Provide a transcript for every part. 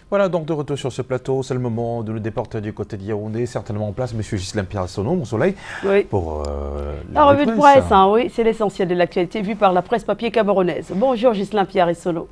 Voilà, donc de retour sur ce plateau, c'est le moment de nous déporter du côté de Yaoundé, certainement en place Monsieur Ghislain Pierre-Arsenault, mon soleil, oui. pour la revue de presse. Hein, oui, c'est l'essentiel de l'actualité vue par la presse papier camerounaise. Bonjour Ghislain Pierre-Arsenault.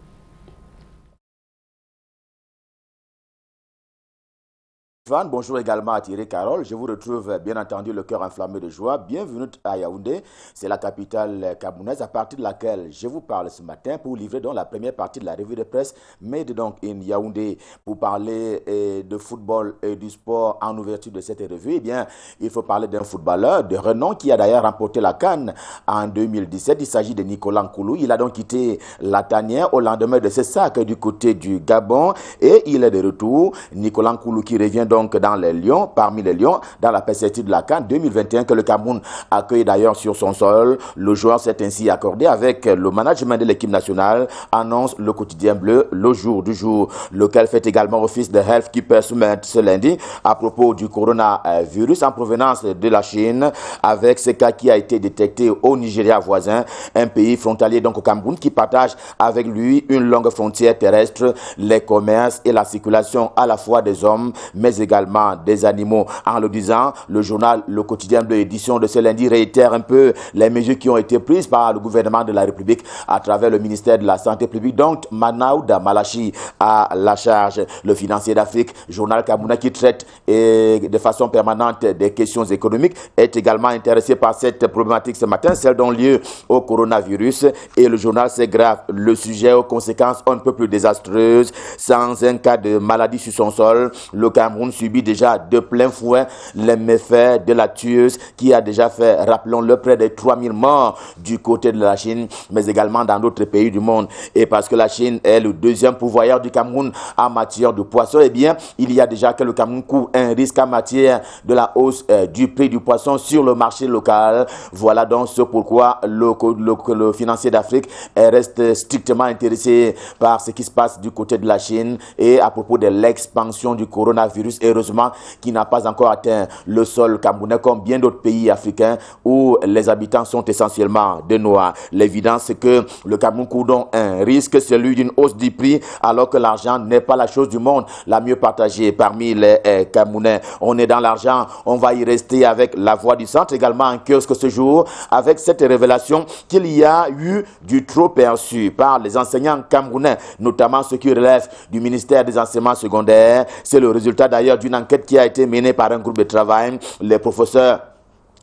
Bonjour également à Thierry Carole. Je vous retrouve bien entendu le cœur enflammé de joie. Bienvenue à Yaoundé, c'est la capitale camerounaise à partir de laquelle je vous parle ce matin pour livrer donc la première partie de la revue de presse Made donc in Yaoundé. Pour parler de football et du sport en ouverture de cette revue, eh bien, il faut parler d'un footballeur de renom qui a d'ailleurs remporté la CAN en 2017. Il s'agit de Nicolas Nkoulou. Il a donc quitté la tanière au lendemain de ce sac du côté du Gabon et il est de retour. Nicolas Nkoulou qui revient donc dans les Lions, parmi les Lions, dans la perspective de la CAN 2021 que le Cameroun accueille d'ailleurs sur son sol. Le joueur s'est ainsi accordé avec le management de l'équipe nationale, annonce le quotidien bleu le jour du jour, lequel fait également office de Health Keeper Summit ce lundi à propos du coronavirus en provenance de la Chine, avec ce cas qui a été détecté au Nigeria voisin, un pays frontalier donc au Cameroun qui partage avec lui une longue frontière terrestre, les commerces et la circulation à la fois des hommes, mais également des animaux. En le disant, le journal Le Quotidien Bleu édition de ce lundi réitère un peu les mesures qui ont été prises par le gouvernement de la République à travers le ministère de la Santé publique, donc Manaouda Malachi à la charge. Le Financier d'Afrique, journal camerounais qui traite de façon permanente des questions économiques, est également intéressé par cette problématique ce matin, celle dont lieu au coronavirus, et le journal c'est grave, le sujet aux conséquences un peu plus désastreuses. Sans un cas de maladie sur son sol, le Cameroun subit déjà de plein fouet les méfaits de la tueuse qui a déjà fait, rappelons-le, près de 3000 morts du côté de la Chine, mais également dans d'autres pays du monde. Et parce que la Chine est le deuxième pourvoyeur du Cameroun en matière de poisson, eh bien, il y a déjà que le Cameroun court un risque en matière de la hausse du prix du poisson sur le marché local. Voilà donc ce pourquoi le Financier d'Afrique reste strictement intéressé par ce qui se passe du côté de la Chine et à propos de l'expansion du coronavirus, heureusement, qui n'a pas encore atteint le sol camerounais comme bien d'autres pays africains où les habitants sont essentiellement des Noirs. L'évidence, c'est que le Cameroun court donc un risque, celui d'une hausse du prix, alors que l'argent n'est pas la chose du monde la mieux partagée parmi les Camerounais. On est dans l'argent, on va y rester avec la voix du centre, également en kiosque ce jour, avec cette révélation qu'il y a eu du trop perçu par les enseignants camerounais, notamment ceux qui relèvent du ministère des enseignements secondaires. C'est le résultat d'ailleurs d'une enquête qui a été menée par un groupe de travail. Les professeurs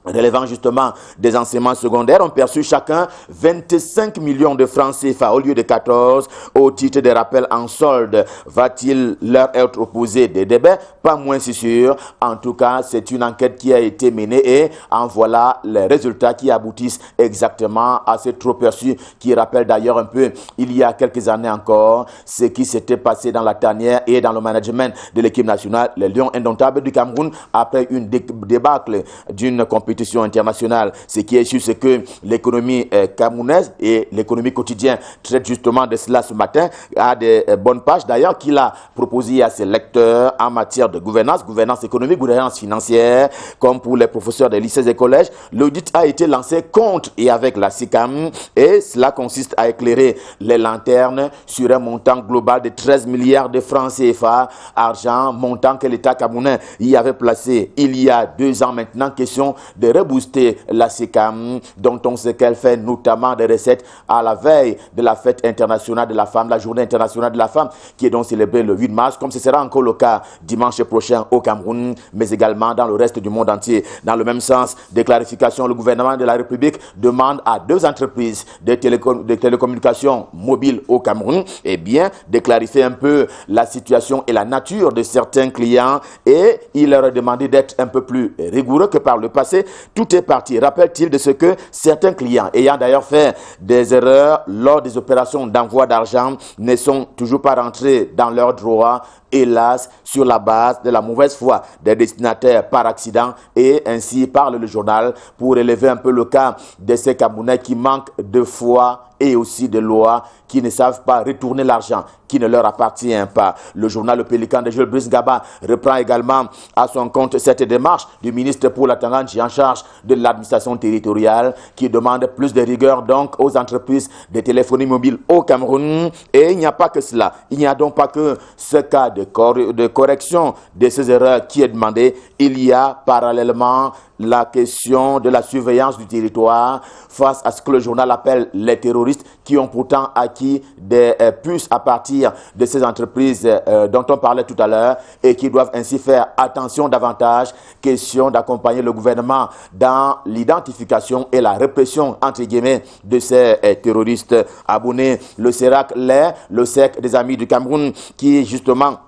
relevant justement des enseignements secondaires ont perçu chacun 25 millions de francs CFA au lieu de 14 au titre des rappels en solde. Va-t-il leur être opposé des débats? Pas moins si sûr. En tout cas, c'est une enquête qui a été menée et en voilà les résultats qui aboutissent exactement à ce trop perçu qui rappelle d'ailleurs un peu il y a quelques années encore ce qui s'était passé dans la tanière et dans le management de l'équipe nationale, les Lions indomptables du Cameroun, après une débâcle d'une compétition internationale. Ce qui est sûr, c'est que l'économie camerounaise et l'économie quotidienne traitent justement de cela ce matin, à des bonnes pages d'ailleurs qu'il a proposé à ses lecteurs en matière de gouvernance économique, gouvernance financière, comme pour les professeurs des lycées et collèges. L'audit a été lancé contre et avec la SICAM et cela consiste à éclairer les lanternes sur un montant global de 13 milliards de francs CFA, argent, montant que l'État camerounais y avait placé il y a 2 ans maintenant. Question de rebooster la SICAM, dont on sait qu'elle fait notamment des recettes à la veille de la fête internationale de la femme, la journée internationale de la femme, qui est donc célébrée le 8 mars, comme ce sera encore le cas dimanche prochain au Cameroun, mais également dans le reste du monde entier. Dans le même sens, des clarifications, le gouvernement de la République demande à 2 entreprises de télécommunications mobiles au Cameroun, eh bien, de clarifier un peu la situation et la nature de certains clients, et il leur a demandé d'être un peu plus rigoureux que par le passé. Tout est parti, rappelle-t-il, de ce que certains clients, ayant d'ailleurs fait des erreurs lors des opérations d'envoi d'argent, ne sont toujours pas rentrés dans leurs droits, hélas, sur la base de la mauvaise foi des destinataires par accident. Et ainsi parle le journal pour élever un peu le cas de ces Camerounais qui manquent de foi et aussi de loi, qui ne savent pas retourner l'argent qui ne leur appartient pas. Le journal Le Pélican de Jules Brice Gaba reprend également à son compte cette démarche du ministre pour la Tanganyika en charge de l'administration territoriale qui demande plus de rigueur donc aux entreprises de téléphonie mobile au Cameroun. Et il n'y a pas que cela. Il n'y a donc pas que ce cas de correction de ces erreurs qui est demandée. Il y a parallèlement la question de la surveillance du territoire face à ce que le journal appelle les terroristes qui ont pourtant acquis des puces à partir de ces entreprises dont on parlait tout à l'heure et qui doivent ainsi faire attention davantage. Question d'accompagner le gouvernement dans l'identification et la répression entre guillemets de ces terroristes abonnés. Le CERAC, le cercle des amis du Cameroun qui justement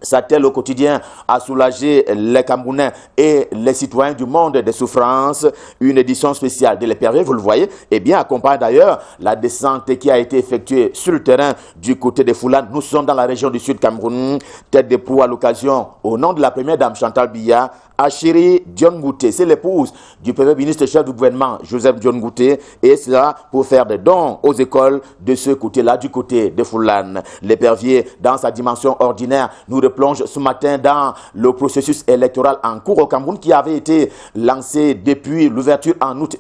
s'attelle au quotidien à soulager les Camerounais et les citoyens du monde des souffrances. Une édition spéciale de l'épervier, vous le voyez, et bien accompagne d'ailleurs la descente qui a été effectuée sur le terrain du côté des Foulanes. Nous sommes dans la région du Sud Cameroun, tête de proue à l'occasion, au nom de la première dame Chantal Biya, Achiri Dion Ngouté, c'est l'épouse du premier ministre chef du gouvernement Joseph Dion Ngouté, et cela pour faire des dons aux écoles de ce côté-là, du côté des Foulanes. L'épervier, dans sa dimension ordinaire, nous replonge ce matin dans le processus électoral en cours au Cameroun qui avait été lancé depuis l'ouverture en août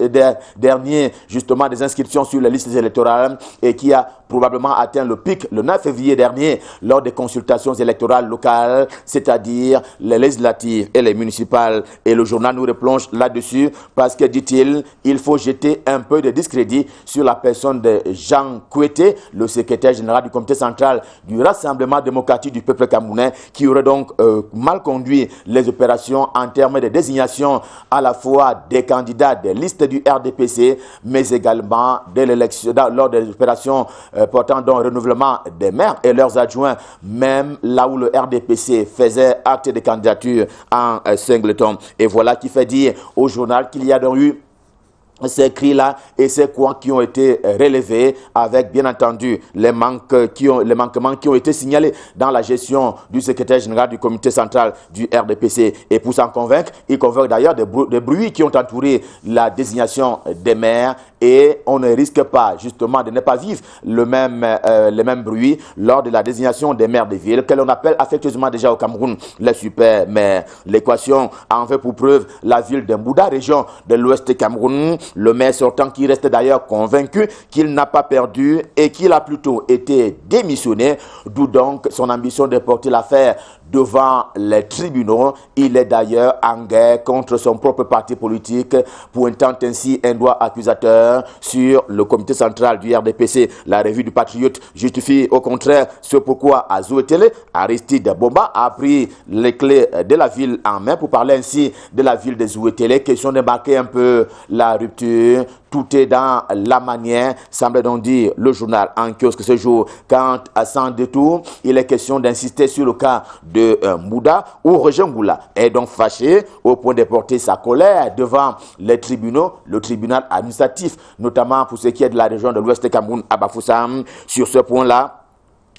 dernier, justement des inscriptions sur les listes électorales et qui a probablement atteint le pic le 9 février dernier lors des consultations électorales locales, c'est-à-dire les législatives et les municipales. Et le journal nous replonge là-dessus parce que, dit-il, il faut jeter un peu de discrédit sur la personne de Jean Kouété, le secrétaire général du comité central du Rassemblement démocratique du peuple camerounais, qui aurait donc mal conduit les opérations en termes de désignation à la fois des candidats des listes du RDPC, mais également de l'élection, lors des opérations portant donc renouvellement des maires et leurs adjoints, même là où le RDPC faisait acte de candidature en Singleton. Et voilà qui fait dire au journal qu'il y a donc eu ces cris-là et ces coins qui ont été relevés avec bien entendu les manquements qui ont été signalés dans la gestion du secrétaire général du comité central du RDPC. Et pour s'en convaincre, il convoque d'ailleurs des bruits qui ont entouré la désignation des maires et on ne risque pas justement de ne pas vivre les mêmes bruits lors de la désignation des maires des villes que l'on appelle affectueusement déjà au Cameroun les super maires. L'équation en fait pour preuve la ville de Mbouda, région de l'ouest du Cameroun. Le maire sortant qui reste d'ailleurs convaincu qu'il n'a pas perdu et qu'il a plutôt été démissionné, d'où donc son ambition de porter l'affaire devant les tribunaux. Il est d'ailleurs en guerre contre son propre parti politique, pointant ainsi un doigt accusateur sur le comité central du RDPC. La revue du Patriote justifie au contraire ce pourquoi à Zouétélé, Aristide Bomba a pris les clés de la ville en main pour parler ainsi de la ville de Zouétélé. Question de marquer un peu la rupture. Tout est dans la manière, semble donc dire le journal en kiosque ce jour. Quant à Sans détour, il est question d'insister sur le cas de Mbouda où Roger Ngoula est donc fâché au point de porter sa colère devant les tribunaux, le tribunal administratif, notamment pour ce qui est de la région de l'Ouest Cameroun à Bafoussam. Sur ce point-là,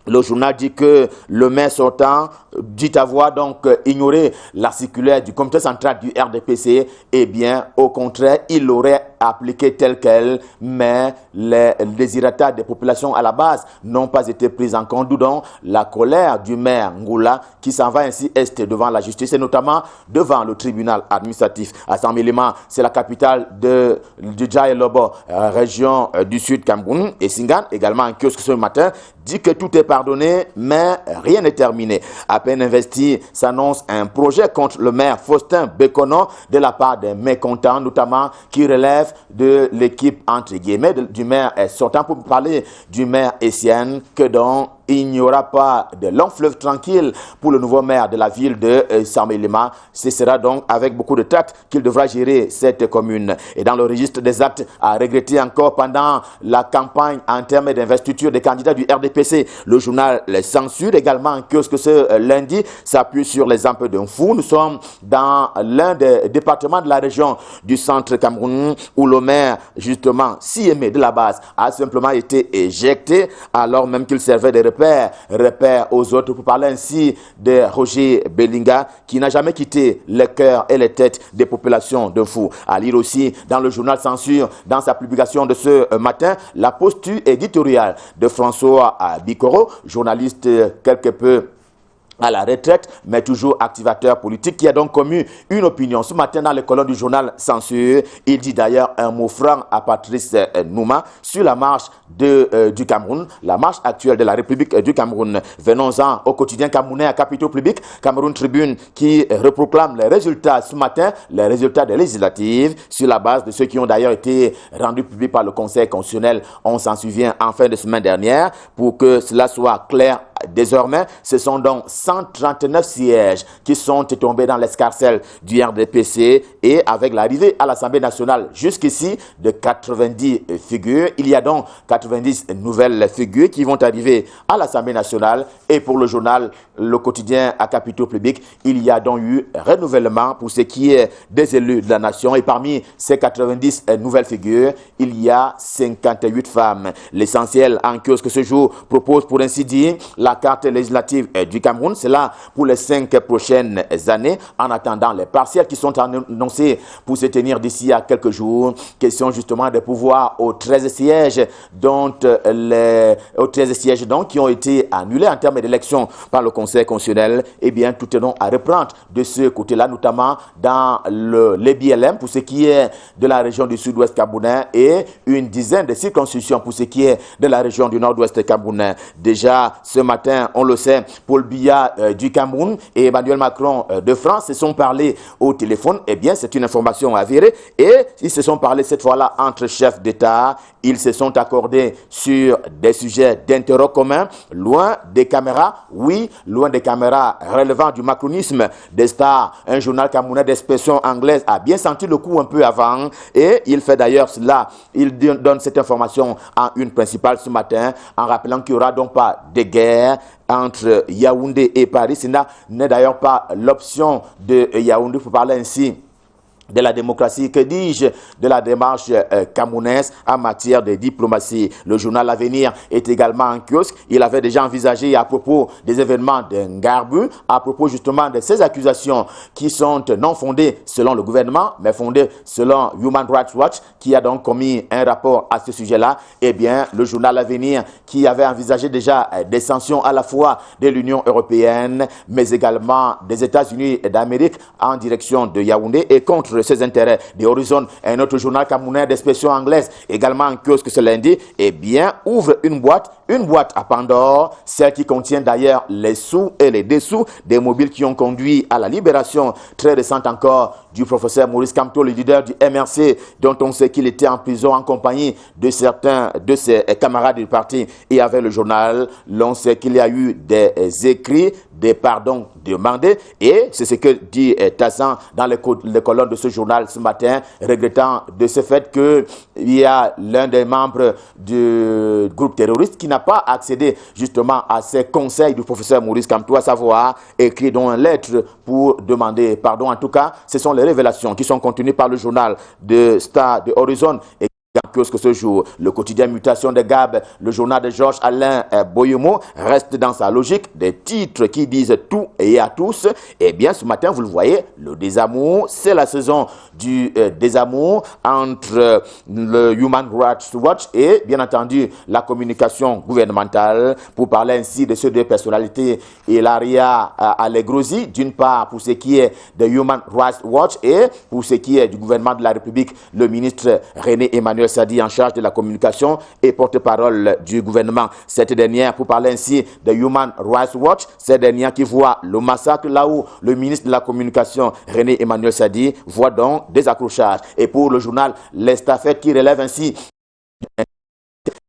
le journal dit que le maire sortant dit avoir donc ignoré la circulaire du comité central du RDPC. Eh bien, au contraire, il l'aurait appliquée telle qu'elle, mais les désirata des populations à la base n'ont pas été prises en compte, donc la colère du maire Ngoula qui s'en va ainsi est devant la justice et notamment devant le tribunal administratif. À Saint-Mélément, c'est la capitale du Djaï-Lobo, région du sud Cameroun, et Singan, également en kiosque ce matin, dit que tout est pardonné, mais rien n'est terminé. À peine investi, s'annonce un projet contre le maire Faustin Béconon de la part des mécontents, notamment qui relève de l'équipe entre guillemets du maire sortant pour parler du maire Essienne, que donc il n'y aura pas de long fleuve tranquille pour le nouveau maire de la ville de Saint-Méléma. Ce sera donc avec beaucoup de tact qu'il devra gérer cette commune. Et dans le registre des actes à regretter encore pendant la campagne en termes d'investiture des candidats du RDPC, le journal Les Censures également en kiosque ce lundi s'appuie sur l'exemple d'un fou. Nous sommes dans l'un des départements de la région du centre Cameroun où le maire, justement, si aimé de la base, a simplement été éjecté alors même qu'il servait de repère aux autres, pour parler ainsi de Roger Bellinga qui n'a jamais quitté les cœurs et les têtes des populations de Fou. À lire aussi dans le journal Censure, dans sa publication de ce matin, la posture éditoriale de François Bikoro, journaliste quelque peu à la retraite, mais toujours activateur politique, qui a donc commis une opinion. Ce matin, dans les colonnes du journal Censure, il dit d'ailleurs un mot franc à Patrice Nouma sur la marche du Cameroun, la marche actuelle de la République du Cameroun. Venons-en au quotidien camerounais à Capitaux Public, Cameroun Tribune, qui reproclame les résultats ce matin, les résultats des législatives, sur la base de ceux qui ont d'ailleurs été rendus publics par le Conseil constitutionnel. On s'en souvient en fin de semaine dernière. Pour que cela soit clair, désormais, ce sont donc 139 sièges qui sont tombés dans l'escarcelle du RDPC, et avec l'arrivée à l'Assemblée nationale jusqu'ici de 90 figures, il y a donc 90 nouvelles figures qui vont arriver à l'Assemblée nationale. Et pour le journal Le Quotidien à Capitaux Public, il y a donc eu renouvellement pour ce qui est des élus de la nation, et parmi ces 90 nouvelles figures, il y a 58 femmes. L'essentiel en kiosque ce jour propose pour ainsi dire la carte législative du Cameroun. C'est là pour les 5 prochaines années, en attendant les partiels qui sont annoncés pour se tenir d'ici à quelques jours. Question justement de pouvoir aux 13 sièges qui ont été annulés en termes d'élection par le Conseil constitutionnel. Eh bien, tout est donc à reprendre de ce côté-là, notamment dans les BLM pour ce qui est de la région du sud-ouest camerounais, et une dizaine de circonscriptions pour ce qui est de la région du nord-ouest camerounais. Déjà ce matin, on le sait, Paul Biya du Cameroun et Emmanuel Macron de France se sont parlé au téléphone. Eh bien, c'est une information avérée, et ils se sont parlé cette fois-là entre chefs d'État. Ils se sont accordés sur des sujets d'intérêt commun, loin des caméras, oui, loin des caméras relevant du macronisme des stars. Un journal camerounais d'expression anglaise a bien senti le coup un peu avant, et il fait d'ailleurs cela, il donne cette information en une principale ce matin, en rappelant qu'il n'y aura donc pas de guerre entre Yaoundé et Paris. Ce n'est d'ailleurs pas l'option de Yaoundé, pour parler ainsi de la démocratie, que dis-je, de la démarche camerounaise en matière de diplomatie. Le journal L'Avenir est également en kiosque. Il avait déjà envisagé à propos des événements de Ngarbu, à propos justement de ces accusations qui sont non fondées selon le gouvernement, mais fondées selon Human Rights Watch, qui a donc commis un rapport à ce sujet-là. Eh bien, le journal L'Avenir, qui avait envisagé déjà des sanctions à la fois de l'Union européenne, mais également des États-Unis d'Amérique en direction de Yaoundé et contre ses intérêts. De Horizon, un autre journal camerounais d'expression anglaise, également en kiosque ce lundi, eh bien, ouvre une boîte à Pandore, celle qui contient d'ailleurs les sous et les dessous des mobiles qui ont conduit à la libération très récente encore du professeur Maurice Kamto, le leader du MRC, dont on sait qu'il était en prison en compagnie de certains de ses camarades du parti. Et avec le journal, l'on sait qu'il y a eu des écrits, des pardons demandés, et c'est ce que dit Tassan dans les colonnes de ce journal ce matin, regrettant de ce fait qu'il y a l'un des membres du groupe terroriste qui n'a pas accédé justement à ces conseils du professeur Maurice Kamto, à savoir écrit dans une lettre pour demander pardon. En tout cas, ce sont les révélations qui sont contenues par le journal de Star de Horizon et que ce jour. Le quotidien Mutation de Gab, le journal de Georges Alain Boyomo, reste dans sa logique des titres qui disent tout et à tous. Eh bien, ce matin, vous le voyez, le désamour, c'est la saison du désamour entre le Human Rights Watch et, bien entendu, la communication gouvernementale, pour parler ainsi de ces deux personnalités, Ilaria Allegrosi, d'une part pour ce qui est de Human Rights Watch, et pour ce qui est du gouvernement de la République, le ministre René Emmanuel Sadi, en charge de la communication et porte-parole du gouvernement. Cette dernière, pour parler ainsi de Human Rights Watch, cette dernière qui voit le massacre là où le ministre de la communication, René Emmanuel Sadi, voit donc des accrochages. Et pour le journal L'Estafette, qui relève ainsi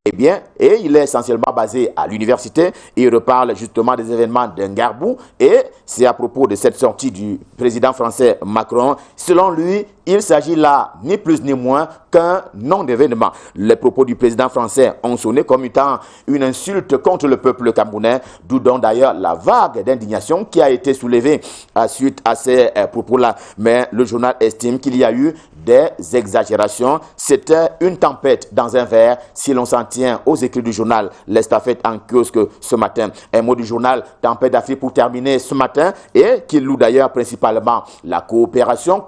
eh bien, et il est essentiellement basé à l'université. Il reparle justement des événements de Ngarbu, et c'est à propos de cette sortie du président français Macron. Selon lui, il s'agit là ni plus ni moins qu'un non-événement. Les propos du président français ont sonné comme étant une insulte contre le peuple camerounais, d'où donc d'ailleurs la vague d'indignation qui a été soulevée suite à ces propos-là. Mais le journal estime qu'il y a eu des exagérations. C'était une tempête dans un verre, si l'on s'en tient aux écrits du journal L'Estafette en kiosque ce matin. Un mot du journal Tempête d'Afrique pour terminer ce matin, et qui loue d'ailleurs principalement la coopération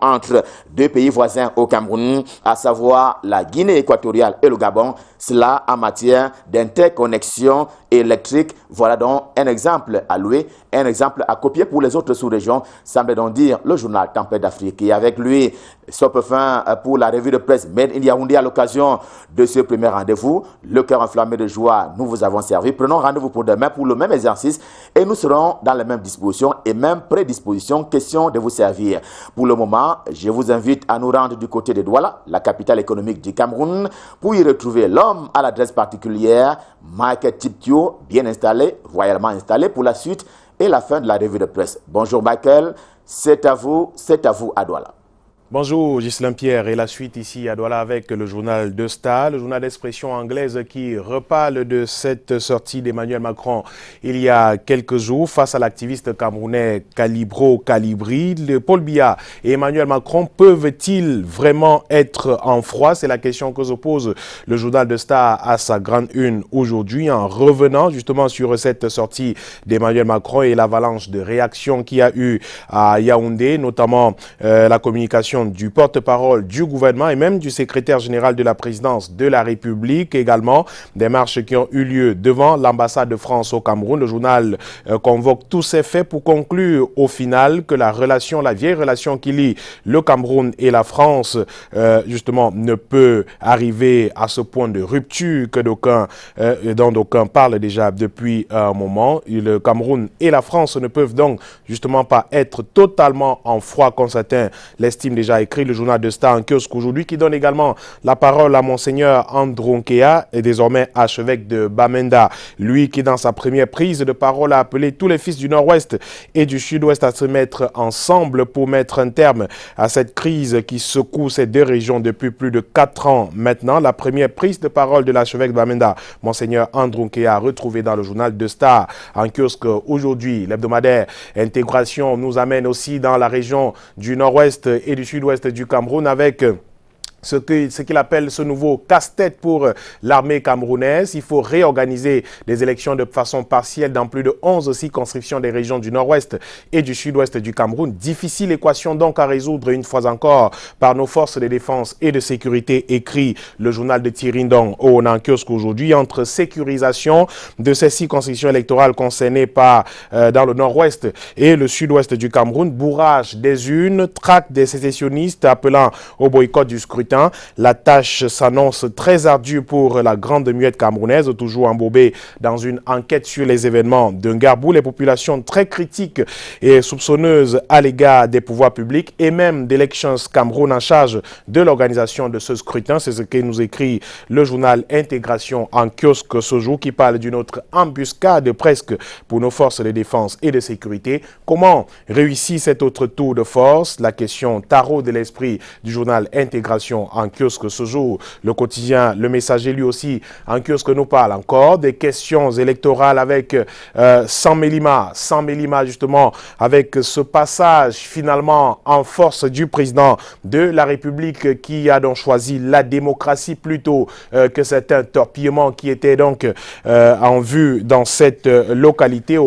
entre deux pays voisins au Cameroun, à savoir la Guinée équatoriale et le Gabon, cela en matière d'interconnexion électrique. Voilà donc un exemple à louer, un exemple à copier pour les autres sous-régions, semble donc dire le journal Tempête d'Afrique. Et avec lui, sauf fin pour la revue de presse Made in Yaoundé à l'occasion de ce premier rendez-vous. Le cœur enflammé de joie, nous vous avons servi. Prenons rendez-vous pour demain pour le même exercice et nous serons dans les mêmes dispositions et même prédispositions. Question de vous servir. Pour le moment, je vous invite à nous rendre du côté de Douala, la capitale économique du Cameroun, pour y retrouver l'homme à l'adresse particulière, Michael Tiptio, bien installé, royalement installé pour la suite et la fin de la revue de presse. Bonjour Michael, c'est à vous à Douala. Bonjour Ghislain Pierre et la suite ici à Douala avec le journal de Star, le journal d'expression anglaise qui reparle de cette sortie d'Emmanuel Macron il y a quelques jours face à l'activiste camerounais Calibro Calibri. Paul Biya et Emmanuel Macron peuvent-ils vraiment être en froid? C'est la question que se pose le journal de Star à sa grande une aujourd'hui en revenant justement sur cette sortie d'Emmanuel Macron et l'avalanche de réactions qu'il y a eu à Yaoundé, notamment la communication du porte-parole du gouvernement et même du secrétaire général de la présidence de la République, également des marches qui ont eu lieu devant l'ambassade de France au Cameroun. Le journal convoque tous ces faits pour conclure au final que la vieille relation qui lie le Cameroun et la France, justement, ne peut arriver à ce point de rupture que dont d'aucuns parlent déjà depuis un moment. Le Cameroun et la France ne peuvent donc justement pas être totalement en froid, comme certains l'estiment déjà, écrit le journal de Star en kiosque aujourd'hui, qui donne également la parole à Monseigneur Andronkea, et désormais archevêque de Bamenda. Lui qui, dans sa première prise de parole, a appelé tous les fils du Nord-Ouest et du Sud-Ouest à se mettre ensemble pour mettre un terme à cette crise qui secoue ces deux régions depuis plus de 4 ans maintenant. La première prise de parole de l'archevêque de Bamenda, Monseigneur Andronkea, retrouvée dans le journal de Star en kiosque aujourd'hui. L'hebdomadaire Intégration nous amène aussi dans la région du Nord-Ouest et du Sud-Ouest du Cameroun avec ce qu'il appelle ce nouveau casse-tête pour l'armée camerounaise. Il faut réorganiser les élections de façon partielle dans plus de 11 circonscriptions des régions du Nord-Ouest et du Sud-Ouest du Cameroun. Difficile équation donc à résoudre une fois encore par nos forces de défense et de sécurité, écrit le journal de Tirindong au Nankiosque aujourd'hui, entre sécurisation de ces circonscriptions électorales concernées dans le Nord-Ouest et le Sud-Ouest du Cameroun, bourrage des urnes, traque des sécessionnistes appelant au boycott du scrutin. La tâche s'annonce très ardue pour la grande muette camerounaise, toujours embourbée dans une enquête sur les événements de Ngarbou. Les populations très critiques et soupçonneuses à l'égard des pouvoirs publics et même d'Elections Cameroun en charge de l'organisation de ce scrutin. C'est ce que nous écrit le journal Intégration en kiosque ce jour, qui parle d'une autre embuscade presque pour nos forces de défense et de sécurité. Comment réussit cet autre tour de force? La question tarot de l'esprit du journal Intégration en kiosque ce jour. Le quotidien Le Messager lui aussi en kiosque nous parle encore des questions électorales avec Sans Mélima justement, avec ce passage finalement en force du président de la République qui a donc choisi la démocratie plutôt que certains torpillements qui étaient donc en vue dans cette localité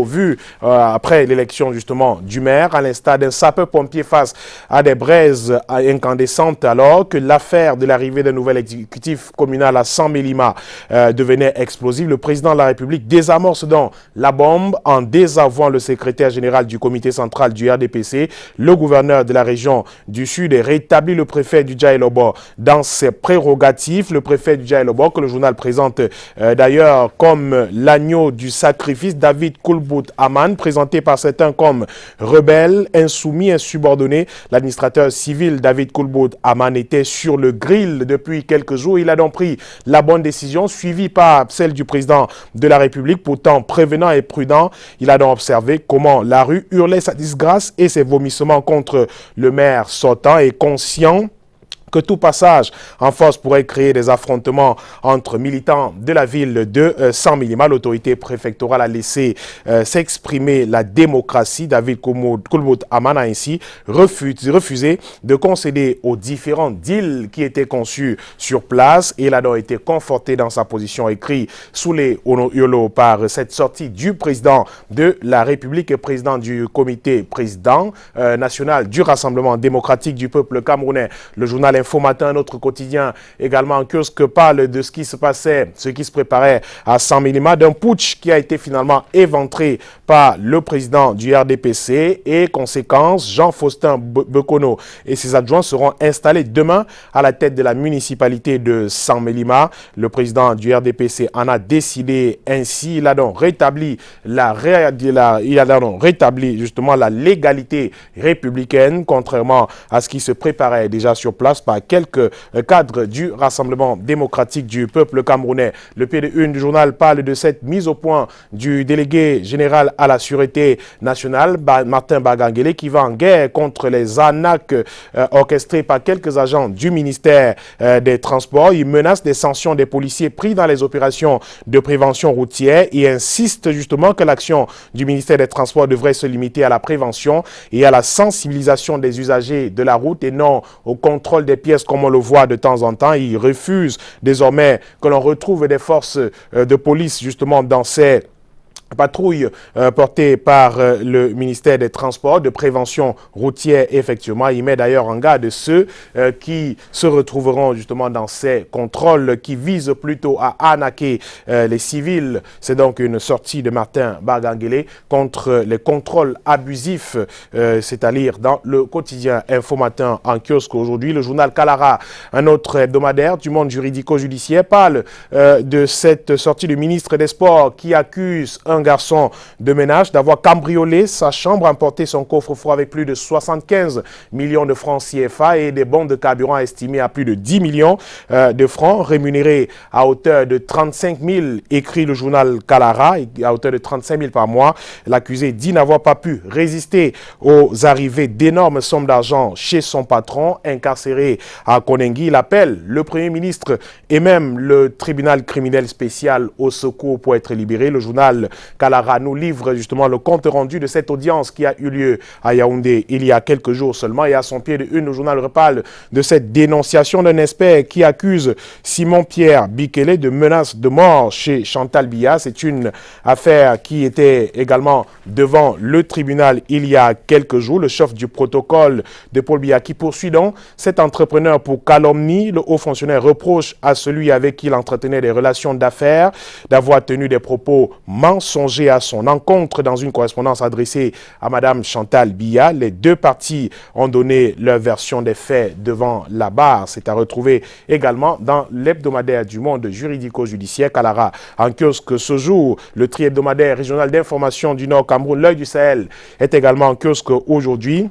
après l'élection justement du maire, à l'instar d'un sapeur-pompier face à des braises incandescentes, alors que l'affaire de l'arrivée d'un nouvel exécutif communal à Sans Mélima devenait explosive. Le président de la République désamorce donc la bombe en désavouant le secrétaire général du comité central du RDPC. Le gouverneur de la région du Sud rétablit le préfet du Djaïlobo dans ses prérogatives. Le préfet du Djaïlobo, que le journal présente d'ailleurs comme l'agneau du sacrifice, David Koulbout Aman, présenté par certains comme rebelle, insoumis, insubordonné. L'administrateur civil David Koulbout Aman était sur le grill depuis quelques jours. Il a donc pris la bonne décision, suivie par celle du président de la République, pourtant prévenant et prudent. Il a donc observé comment la rue hurlait sa disgrâce et ses vomissements contre le maire sortant, et conscient que tout passage en force pourrait créer des affrontements entre militants de la ville de Sans Mélima. L'autorité préfectorale a laissé s'exprimer la démocratie. David Koulbout Aman a ainsi refusé de concéder aux différents deals qui étaient conçus sur place, et il a donc été conforté dans sa position, écrit sous les Ono-Yolo par cette sortie du président de la République et président du comité national du Rassemblement démocratique du peuple camerounais. Le journal Info Matin, notre quotidien, également en kiosque, parle de ce qui se passait, ce qui se préparait à San Milima, d'un putsch qui a été finalement éventré par le président du RDPC et conséquence, Jean-Faustin Bekono et ses adjoints seront installés demain à la tête de la municipalité de San Milima. Le président du RDPC en a décidé ainsi. Il a donc rétabli justement la légalité républicaine, contrairement à ce qui se préparait déjà sur place par quelques cadres du Rassemblement démocratique du peuple camerounais. Le PD1 du journal parle de cette mise au point du délégué général à la sûreté nationale, Martin Bagangele, qui va en guerre contre les arnaques orchestrées par quelques agents du ministère des Transports. Il menace des sanctions des policiers pris dans les opérations de prévention routière et insiste justement que l'action du ministère des Transports devrait se limiter à la prévention et à la sensibilisation des usagers de la route et non au contrôle des pièces comme on le voit de temps en temps. Il refuse désormais que l'on retrouve des forces de police justement dans ces patrouille portée par le ministère des Transports de prévention routière, effectivement. Il met d'ailleurs en garde ceux qui se retrouveront justement dans ces contrôles qui visent plutôt à arnaquer les civils. C'est donc une sortie de Martin Bagangele contre les contrôles abusifs, c'est-à-dire dans le quotidien Info Matin en kiosque aujourd'hui. Le journal Kalara, un autre hebdomadaire du monde juridico-judiciaire, parle de cette sortie du ministre des Sports qui accuse un garçon de ménage d'avoir cambriolé sa chambre, emporté son coffre-fort avec plus de 75 millions de francs CFA et des bons de carburant estimés à plus de 10 millions de francs, rémunérés à hauteur de 35 000, écrit le journal Kalara, à hauteur de 35 000 par mois. L'accusé dit n'avoir pas pu résister aux arrivées d'énormes sommes d'argent chez son patron, incarcéré à Konengi. Il appelle le Premier ministre et même le tribunal criminel spécial au secours pour être libéré. Le journal Kalara nous livre justement le compte rendu de cette audience qui a eu lieu à Yaoundé il y a quelques jours seulement. Et à son pied de une, le journal reparle de cette dénonciation d'un expert qui accuse Simon-Pierre Bikele de menaces de mort chez Chantal Biya. C'est une affaire qui était également devant le tribunal il y a quelques jours. Le chef du protocole de Paul Biya qui poursuit donc cet entrepreneur pour calomnie. Le haut fonctionnaire reproche à celui avec qui il entretenait des relations d'affaires d'avoir tenu des propos mensonger à son encontre. Dans une correspondance adressée à Madame Chantal Biya, les deux parties ont donné leur version des faits devant la barre. C'est à retrouver également dans l'hebdomadaire du monde juridico-judiciaire Kalara. En kiosque ce jour, le tri-hebdomadaire régional d'information du Nord Cameroun, l'œil du Sahel, est également en kiosque aujourd'hui.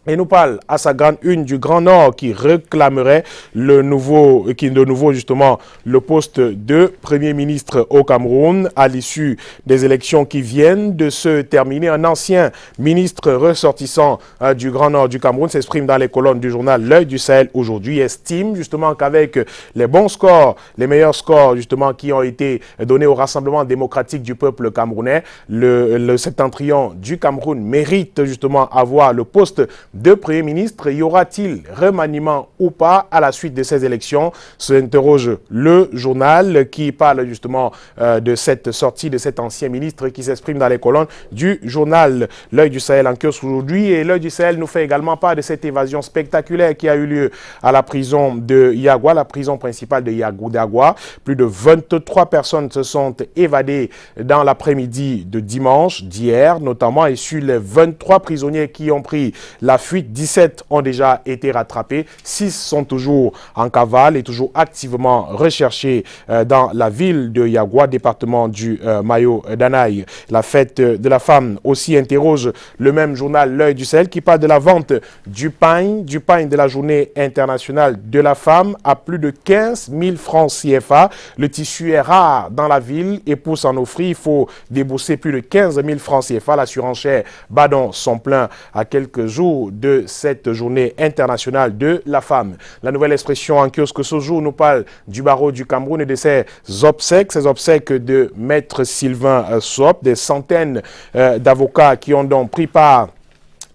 Et nous parle à sa grande une du Grand Nord qui réclamerait de nouveau justement le poste de Premier ministre au Cameroun à l'issue des élections qui viennent de se terminer. Un ancien ministre ressortissant du Grand Nord du Cameroun s'exprime dans les colonnes du journal L'œil du Sahel aujourd'hui, estime justement qu'avec les bons scores, les meilleurs scores justement qui ont été donnés au Rassemblement démocratique du peuple camerounais, le septentrion du Cameroun mérite justement avoir le poste de Premier ministre. Y aura-t-il remaniement ou pas à la suite de ces élections? S'interroge le journal qui parle justement de cette sortie de cet ancien ministre qui s'exprime dans les colonnes du journal L'œil du Sahel en kiosque aujourd'hui. Et L'œil du Sahel nous fait également part de cette évasion spectaculaire qui a eu lieu à la prison de Yagua, la prison principale de Yagua. Plus de 23 personnes se sont évadées dans l'après-midi de dimanche d'hier, notamment, et sur les 23 prisonniers qui ont pris la fuite, 17 ont déjà été rattrapés, 6 sont toujours en cavale et toujours activement recherchés dans la ville de Yagua, département du Mayo-Danaï. La fête de la femme aussi interroge le même journal L'œil du Sahel qui parle de la vente du pain de la journée internationale de la femme à plus de 15 000 francs CFA. Le tissu est rare dans la ville et pour s'en offrir, il faut débourser plus de 15 000 francs CFA. La surenchère bat donc son plein à quelques jours de cette journée internationale de la femme. La nouvelle expression en kiosque ce jour nous parle du barreau du Cameroun et de ses obsèques de Maître Sylvain Sop, des centaines d'avocats qui ont donc pris part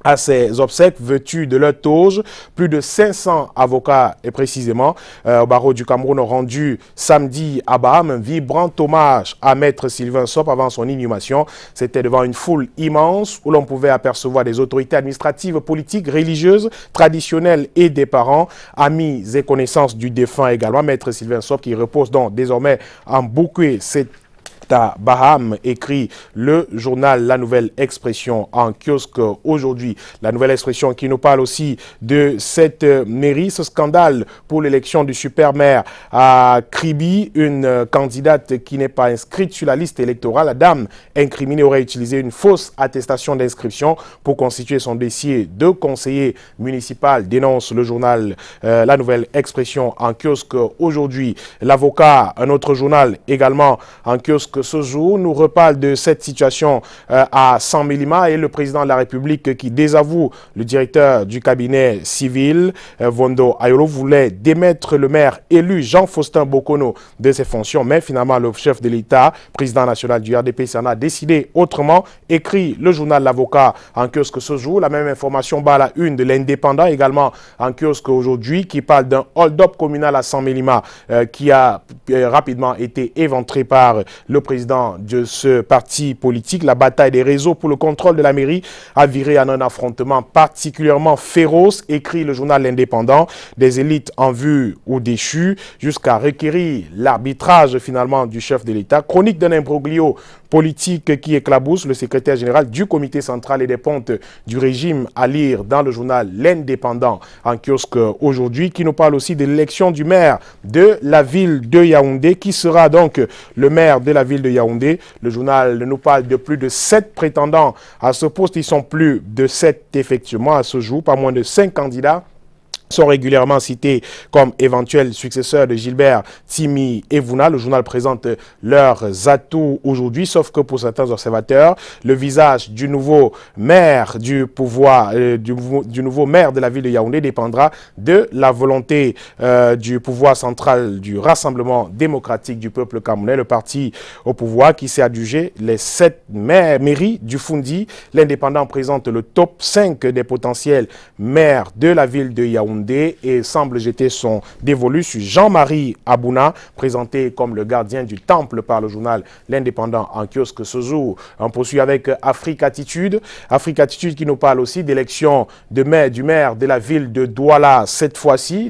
à ses obsèques, vêtus de leur toge. Plus de 500 avocats, et précisément, au barreau du Cameroun, ont rendu samedi à Baham un vibrant hommage à Maître Sylvain Sop avant son inhumation. C'était devant une foule immense où l'on pouvait apercevoir des autorités administratives, politiques, religieuses, traditionnelles et des parents, amis et connaissances du défunt également. Maître Sylvain Sop qui repose donc désormais en Bouquet. C'est à Baham, écrit le journal La Nouvelle Expression en kiosque aujourd'hui. La Nouvelle Expression qui nous parle aussi de cette mairie, ce scandale pour l'élection du super-maire à Kribi, une candidate qui n'est pas inscrite sur la liste électorale. La dame incriminée aurait utilisé une fausse attestation d'inscription pour constituer son dossier de conseiller municipal, dénonce le journal La Nouvelle Expression en kiosque aujourd'hui. L'avocat, un autre journal également en kiosque ce jour, nous reparle de cette situation à San Milima et le président de la République qui désavoue le directeur du cabinet civil, Vondo Ayolo, voulait démettre le maire élu Jean-Faustin Bokono de ses fonctions, mais finalement le chef de l'État, président national du RDP, s'en a décidé autrement, écrit le journal L'Avocat en kiosque ce jour. La même information bat à la une de l'Indépendant également en kiosque aujourd'hui qui parle d'un hold-up communal à San Milima qui a rapidement été éventré par le président de ce parti politique. La bataille des réseaux pour le contrôle de la mairie a viré en un affrontement particulièrement féroce, écrit le journal L'Indépendant, des élites en vue ou déchues, jusqu'à requérir l'arbitrage finalement du chef de l'État. Chronique d'un imbroglio politique qui éclabousse le secrétaire général du comité central et des pontes du régime, à lire dans le journal L'Indépendant en kiosque aujourd'hui, qui nous parle aussi de l'élection du maire de la ville de Yaoundé, qui sera donc le maire de la ville de Yaoundé. Le journal nous parle de plus de 7 prétendants à ce poste. Ils sont plus de 7 effectivement à ce jour, pas moins de 5 candidats sont régulièrement cités comme éventuels successeurs de Gilbert Timi Evuna. Le journal présente leurs atouts aujourd'hui, sauf que pour certains observateurs, le visage du nouveau maire du pouvoir, du nouveau maire de la ville de Yaoundé dépendra de la volonté du pouvoir central du Rassemblement démocratique du peuple camerounais, le parti au pouvoir qui s'est adjugé les 7 mairies du Fundi. L'Indépendant présente le top 5 des potentiels maires de la ville de Yaoundé et semble jeter son dévolu sur Jean-Marie Abouna, présenté comme le gardien du temple par le journal L'Indépendant en kiosque ce jour. On poursuit avec Afrique Attitude. Afrique Attitude qui nous parle aussi d'élection du maire de la ville de Douala cette fois-ci,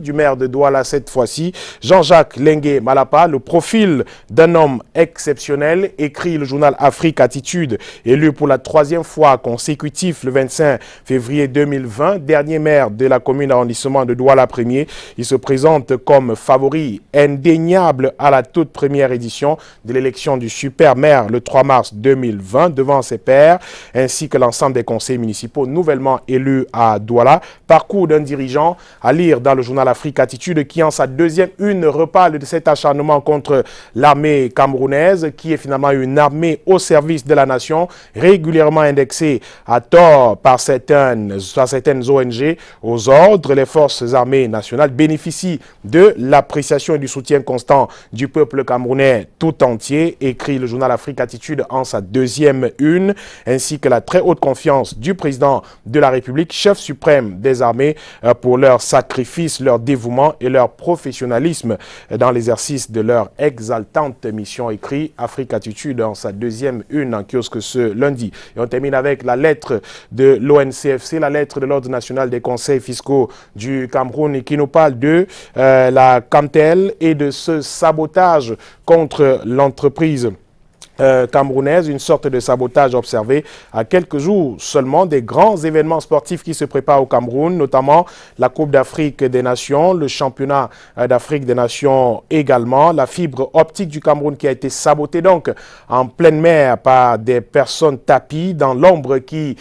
Jean-Jacques Lengue Malapa, le profil d'un homme exceptionnel, écrit le journal Afrique Attitude, élu pour la 3e fois consécutive le 25 février 2020, dernier maire de la commune arrondissement de Douala Premier. Il se présente comme favori indéniable à la toute première édition de l'élection du super maire le 3 mars 2020 devant ses pairs ainsi que l'ensemble des conseils municipaux nouvellement élus à Douala. Parcours d'un dirigeant à lire dans le journal Afrique Attitude qui en sa deuxième une reparle de cet acharnement contre l'armée camerounaise qui est finalement une armée au service de la nation régulièrement indexée à tort par certaines ONG aux ordres. Les forces armées nationales bénéficient de l'appréciation et du soutien constant du peuple camerounais tout entier, écrit le journal Afrique Attitude en sa deuxième une, ainsi que la très haute confiance du président de la République, chef suprême des armées, pour leur sacrifice, leur dévouement et leur professionnalisme dans l'exercice de leur exaltante mission, écrit Afrique Attitude en sa deuxième une en kiosque ce lundi. Et on termine avec la lettre de l'ONCFC, la lettre de l'Ordre national des conseils fiscaux du Cameroun, qui nous parle de la Camtel et de ce sabotage contre l'entreprise camerounaise, une sorte de sabotage observé à quelques jours seulement des grands événements sportifs qui se préparent au Cameroun, notamment la Coupe d'Afrique des Nations, le championnat d'Afrique des Nations également, la fibre optique du Cameroun qui a été sabotée donc en pleine mer par des personnes tapies dans l'ombre qui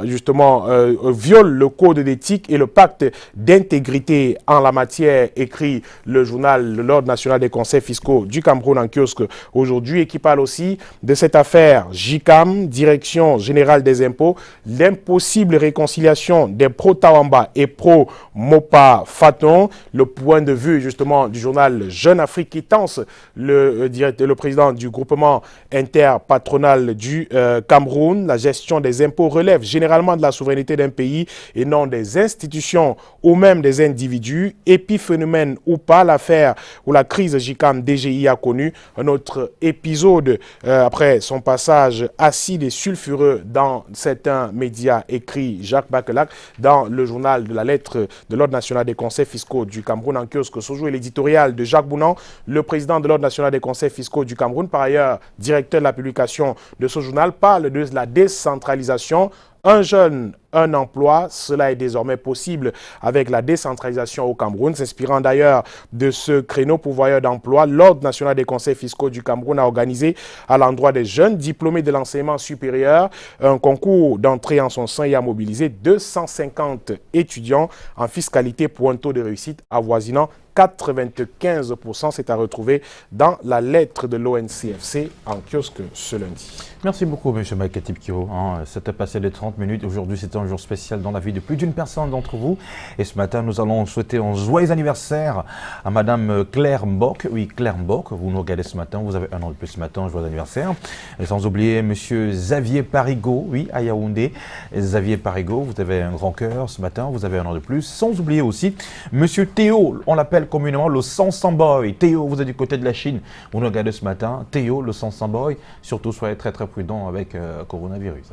justement violent le code d'éthique et le pacte d'intégrité en la matière, écrit le journal de l'Ordre national des conseils fiscaux du Cameroun en kiosque aujourd'hui, et qui parle aussi aussi de cette affaire JICAM, Direction Générale des Impôts, l'impossible réconciliation des pro-Tawamba et pro-Mopa Faton, le point de vue justement du journal Jeune Afrique qui tense le président du groupement interpatronal du Cameroun. La gestion des impôts relève généralement de la souveraineté d'un pays et non des institutions ou même des individus. Épiphénomène ou pas, l'affaire ou la crise JICAM DGI a connu un autre épisode après son passage acide et sulfureux dans certains médias, écrit Jacques Bakelak dans le journal de la lettre de l'Ordre national des conseils fiscaux du Cameroun en kiosque. Ce jour est l'éditorial de Jacques Bounan, le président de l'Ordre national des conseils fiscaux du Cameroun, par ailleurs directeur de la publication de ce journal, parle de la décentralisation. Un jeune, un emploi, cela est désormais possible avec la décentralisation au Cameroun. S'inspirant d'ailleurs de ce créneau pourvoyeur d'emploi, l'Ordre national des conseils fiscaux du Cameroun a organisé à l'endroit des jeunes diplômés de l'enseignement supérieur un concours d'entrée en son sein et a mobilisé 250 étudiants en fiscalité pour un taux de réussite avoisinant 95%. C'est à retrouver dans la lettre de l'ONCFC en kiosque ce lundi. Merci beaucoup, M. Mike Katib-Kiro. C'était passé les 30 minutes. Aujourd'hui, c'était un jour spécial dans la vie de plus d'une personne d'entre vous. Et ce matin, nous allons souhaiter un joyeux anniversaire à Madame Claire Mbok. Oui, Claire Mbok, vous nous regardez ce matin. Vous avez un an de plus ce matin. Joyeux anniversaire. Et sans oublier M. Xavier Parigo, oui, à Yaoundé. Xavier Parigo, vous avez un grand cœur ce matin. Vous avez un an de plus. Sans oublier aussi M. Théo, on l'appelle communément le 100 boy. Théo, vous êtes du côté de la Chine. Vous nous regardez ce matin. Théo, le 100 boy. Surtout, soyez très très prudents avec coronavirus.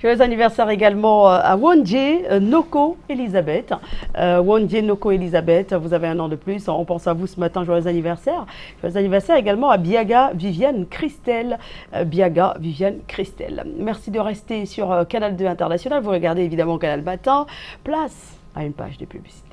Joyeux anniversaire également à Wondje Noko Elisabeth. Wondje Noko Elisabeth, vous avez un an de plus. On pense à vous ce matin. Joyeux anniversaire. Joyeux anniversaire également à Biaga Viviane Christelle. Biaga Viviane Christelle. Merci de rester sur Canal 2 International. Vous regardez évidemment Canal Matin. Place à une page de publicité.